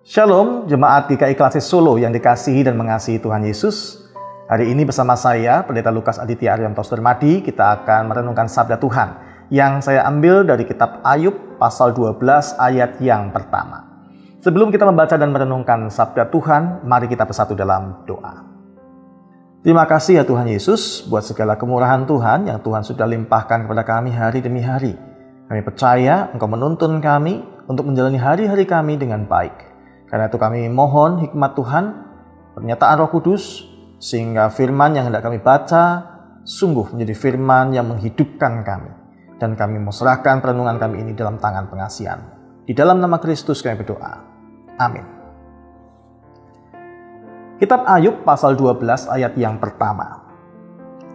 Shalom, jemaat GKI Klasis Solo yang dikasihi dan mengasihi Tuhan Yesus. Hari ini bersama saya, Pendeta Lukas Aditya Arianto Sudarmadi, kita akan merenungkan sabda Tuhan yang saya ambil dari kitab Ayub pasal 12 ayat yang pertama. Sebelum kita membaca dan merenungkan sabda Tuhan, mari kita bersatu dalam doa. Terima kasih ya Tuhan Yesus buat segala kemurahan Tuhan yang Tuhan sudah limpahkan kepada kami hari demi hari. Kami percaya Engkau menuntun kami untuk menjalani hari-hari kami dengan baik. Karena itu kami mohon hikmat Tuhan, pernyataan Roh Kudus, sehingga firman yang hendak kami baca sungguh menjadi firman yang menghidupkan kami. Dan kami mau serahkan perenungan kami ini dalam tangan pengasihan. Di dalam nama Kristus kami berdoa. Amin. Kitab Ayub pasal 12 ayat yang pertama.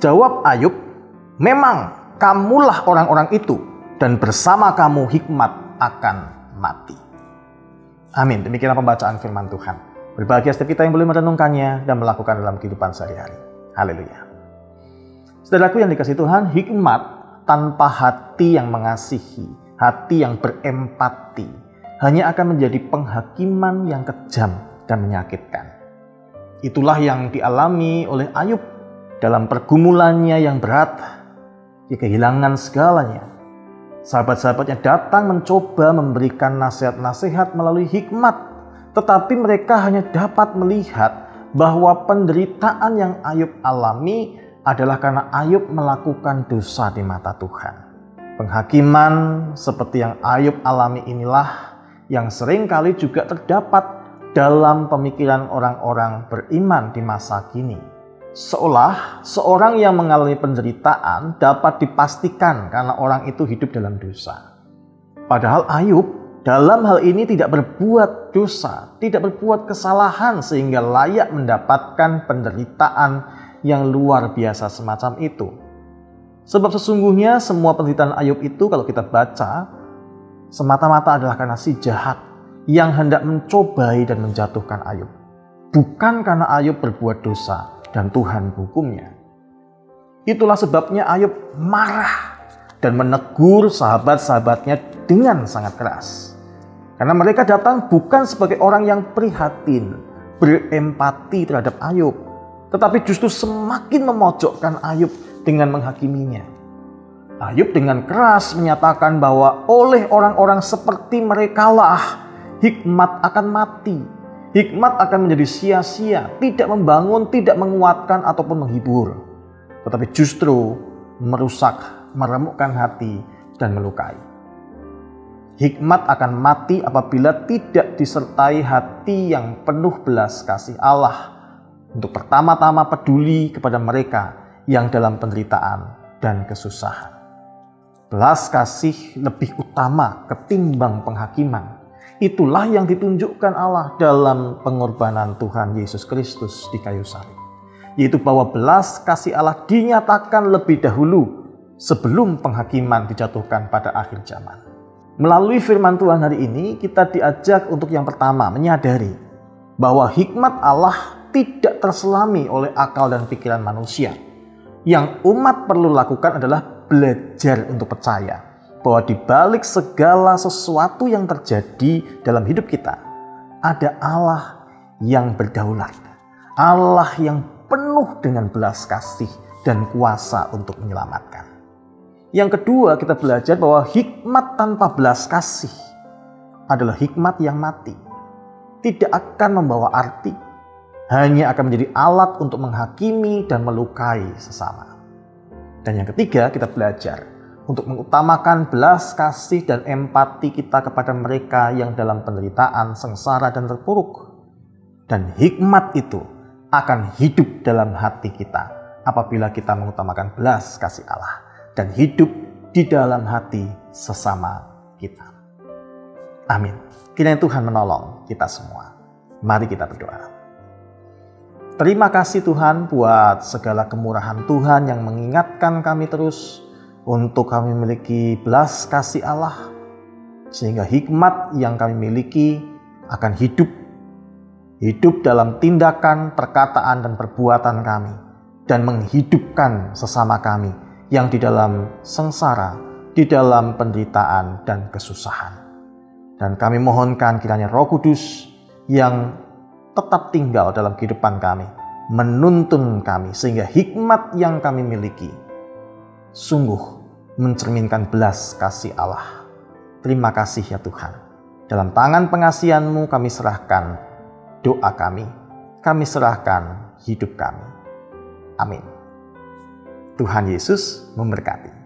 Jawab Ayub, memang kamulah orang-orang itu, dan bersama kamu hikmat akan mati. Amin. Demikianlah pembacaan firman Tuhan. Berbahagia setiap kita yang boleh merenungkannya dan melakukan dalam kehidupan sehari-hari. Haleluya. Saudaraku yang dikasihi Tuhan, hikmat tanpa hati yang mengasihi, hati yang berempati, hanya akan menjadi penghakiman yang kejam dan menyakitkan. Itulah yang dialami oleh Ayub dalam pergumulannya yang berat. Dia kehilangan segalanya. Sahabat-sahabatnya datang mencoba memberikan nasihat-nasihat melalui hikmat, tetapi mereka hanya dapat melihat bahwa penderitaan yang Ayub alami adalah karena Ayub melakukan dosa di mata Tuhan. Penghakiman seperti yang Ayub alami inilah yang seringkali juga terdapat dalam pemikiran orang-orang beriman di masa kini. Seolah seorang yang mengalami penderitaan dapat dipastikan karena orang itu hidup dalam dosa. Padahal Ayub dalam hal ini tidak berbuat dosa, tidak berbuat kesalahan sehingga layak mendapatkan penderitaan yang luar biasa semacam itu. Sebab sesungguhnya semua penderitaan Ayub itu kalau kita baca semata-mata adalah karena si jahat yang hendak mencobai dan menjatuhkan Ayub. Bukan karena Ayub berbuat dosa dan Tuhan hukumnya. Itulah sebabnya Ayub marah dan menegur sahabat-sahabatnya dengan sangat keras. Karena mereka datang bukan sebagai orang yang prihatin, berempati terhadap Ayub, tetapi justru semakin memojokkan Ayub dengan menghakiminya. Ayub dengan keras menyatakan bahwa oleh orang-orang seperti merekalah hikmat akan mati. Hikmat akan menjadi sia-sia, tidak membangun, tidak menguatkan ataupun menghibur. Tetapi justru merusak, meremukkan hati dan melukai. Hikmat akan mati apabila tidak disertai hati yang penuh belas kasih Allah. Untuk pertama-tama peduli kepada mereka yang dalam penderitaan dan kesusahan. Belas kasih lebih utama ketimbang penghakiman. Itulah yang ditunjukkan Allah dalam pengorbanan Tuhan Yesus Kristus di kayu salib. Yaitu bahwa belas kasih Allah dinyatakan lebih dahulu sebelum penghakiman dijatuhkan pada akhir zaman. Melalui firman Tuhan hari ini kita diajak untuk yang pertama menyadari bahwa hikmat Allah tidak terselami oleh akal dan pikiran manusia. Yang umat perlu lakukan adalah belajar untuk percaya bahwa di balik segala sesuatu yang terjadi dalam hidup kita, ada Allah yang berdaulat. Allah yang penuh dengan belas kasih dan kuasa untuk menyelamatkan. Yang kedua, kita belajar bahwa hikmat tanpa belas kasih adalah hikmat yang mati. Tidak akan membawa arti, hanya akan menjadi alat untuk menghakimi dan melukai sesama. Dan yang ketiga, kita belajar untuk mengutamakan belas kasih dan empati kita kepada mereka yang dalam penderitaan, sengsara, dan terpuruk. Dan hikmat itu akan hidup dalam hati kita apabila kita mengutamakan belas kasih Allah dan hidup di dalam hati sesama kita. Amin. Kiranya Tuhan menolong kita semua. Mari kita berdoa. Terima kasih Tuhan buat segala kemurahan Tuhan yang mengingatkan kami terus untuk kami memiliki belas kasih Allah, sehingga hikmat yang kami miliki akan hidup dalam tindakan, perkataan, dan perbuatan kami, dan menghidupkan sesama kami yang di dalam sengsara, di dalam penderitaan dan kesusahan. Dan kami mohonkan kiranya Roh Kudus yang tetap tinggal dalam kehidupan kami, menuntun kami, sehingga hikmat yang kami miliki sungguh mencerminkan belas kasih Allah. Terima kasih ya Tuhan. Dalam tangan pengasihan-Mu kami serahkan doa kami serahkan hidup kami. Amin. Tuhan Yesus memberkati.